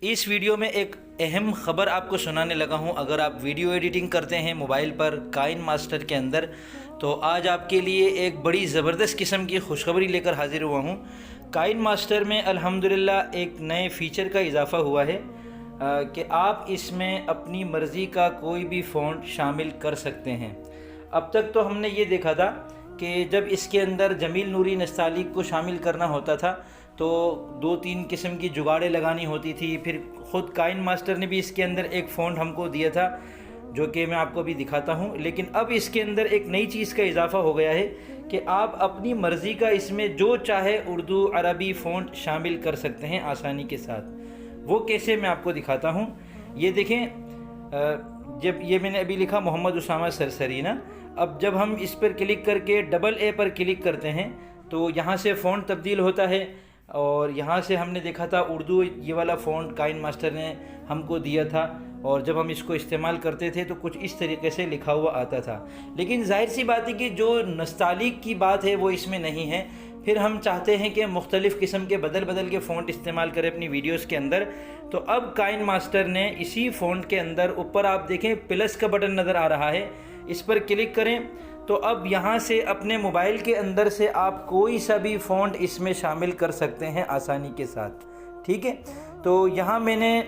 اس video میں ایک اہم خبر آپ کو سنانے لگا ہوں۔ اگر آپ ویڈیو ایڈیٹنگ کرتے ہیں موبائل پر کائن ماسٹر کے اندر، تو آج آپ کے لیے ایک بڑی زبردست قسم کی خوشخبری لے کر حاضر ہوا ہوں۔ کائن ماسٹر میں الحمدللہ ایک نئے فیچر کا اضافہ ہوا ہے کہ آپ اس میں اپنی مرضی کا کوئی بھی فونٹ شامل کر سکتے ہیں۔ اب تک تو ہم نے یہ دیکھا تھا کہ جب اس کے اندر جمیل نوری نستعلیق کو شامل کرنا ہوتا تھا تو 2-3 قسم کی جگاڑیں لگانی ہوتی تھی۔ پھر خود کائن ماسٹر نے بھی اس کے اندر ایک فونٹ ہم کو دیا تھا جو کہ میں آپ کو بھی دکھاتا ہوں، لیکن اب اس کے اندر ایک نئی چیز کا اضافہ ہو گیا ہے کہ آپ اپنی مرضی کا اس میں جو چاہے اردو عربی فونٹ شامل کر سکتے ہیں آسانی کے ساتھ۔ وہ کیسے میں آپ کو دکھاتا ہوں۔ یہ دیکھیں، جب یہ میں نے ابھی لکھا محمد اسامہ سرسری نا، اب جب ہم اس پر کلک کر کے ڈبل اے پر کلک کرتے ہیں تو یہاں سے فونٹ تبدیل ہوتا ہے، اور یہاں سے ہم نے دیکھا تھا اردو یہ والا فونٹ کائن ماسٹر نے ہم کو دیا تھا، اور جب ہم اس کو استعمال کرتے تھے تو کچھ اس طریقے سے لکھا ہوا آتا تھا۔ لیکن ظاہر سی بات ہے کہ جو نستعلیق کی بات ہے وہ اس میں نہیں ہے۔ پھر ہم چاہتے ہیں کہ مختلف قسم کے بدل کے فونٹ استعمال کریں اپنی ویڈیوز کے اندر، تو اب کائن ماسٹر نے اسی فونٹ کے اندر اوپر آپ دیکھیں پلس کا بٹن نظر آ رہا ہے، اس پر کلک کریں تو اب یہاں سے اپنے موبائل کے اندر سے آپ کوئی سا بھی فونٹ اس میں شامل کر سکتے ہیں آسانی کے ساتھ، ٹھیک ہے۔ تو یہاں میں نے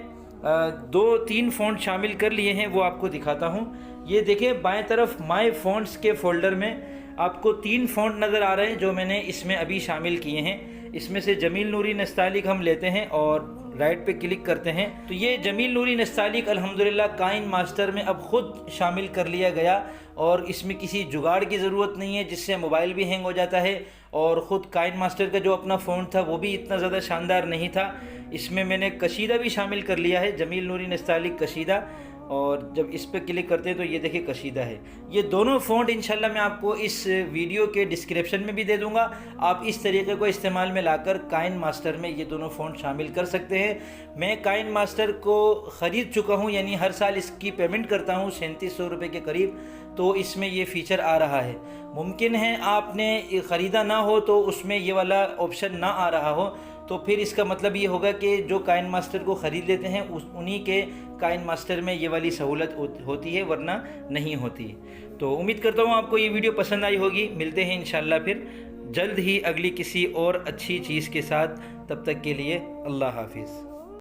2-3 فونٹ شامل کر لیے ہیں، وہ آپ کو دکھاتا ہوں۔ یہ دیکھیں بائیں طرف مائی فونٹس کے فولڈر میں آپ کو 3 فونٹ نظر آ رہے ہیں جو میں نے اس میں ابھی شامل کیے ہیں۔ اس میں سے جمیل نوری نستعلیق ہم لیتے ہیں اور رائٹ پہ کلک کرتے ہیں تو یہ جمیل نوری نستعلیق الحمدللہ کائن ماسٹر میں اب خود شامل کر لیا گیا، اور اس میں کسی جگاڑ کی ضرورت نہیں ہے جس سے موبائل بھی ہینگ ہو جاتا ہے۔ اور خود کائن ماسٹر کا جو اپنا فونٹ تھا وہ بھی اتنا زیادہ شاندار نہیں تھا۔ اس میں نے کشیدہ بھی شامل کر لیا ہے، جمیل نوری نستعلیق کشیدہ، اور جب اس پہ کلک کرتے ہیں تو یہ دیکھیں کشیدہ ہے۔ یہ دونوں فونٹ انشاءاللہ میں آپ کو اس ویڈیو کے ڈسکرپشن میں بھی دے دوں گا۔ آپ اس طریقے کو استعمال میں لا کر کائن ماسٹر میں یہ دونوں فونٹ شامل کر سکتے ہیں۔ میں کائن ماسٹر کو خرید چکا ہوں، یعنی ہر سال اس کی پیمنٹ کرتا ہوں 3700 روپے کے قریب، تو اس میں یہ فیچر آ رہا ہے۔ ممکن ہے آپ نے خریدا نہ ہو تو اس میں یہ والا آپشن نہ آ رہا ہو، تو پھر اس کا مطلب یہ ہوگا کہ جو کائن ماسٹر کو خرید لیتے ہیں انہی کے کائن ماسٹر میں یہ والی سہولت ہوتی ہے، ورنہ نہیں ہوتی۔ تو امید کرتا ہوں آپ کو یہ ویڈیو پسند آئی ہوگی۔ ملتے ہیں انشاءاللہ پھر جلد ہی اگلی کسی اور اچھی چیز کے ساتھ، تب تک کے لیے اللہ حافظ۔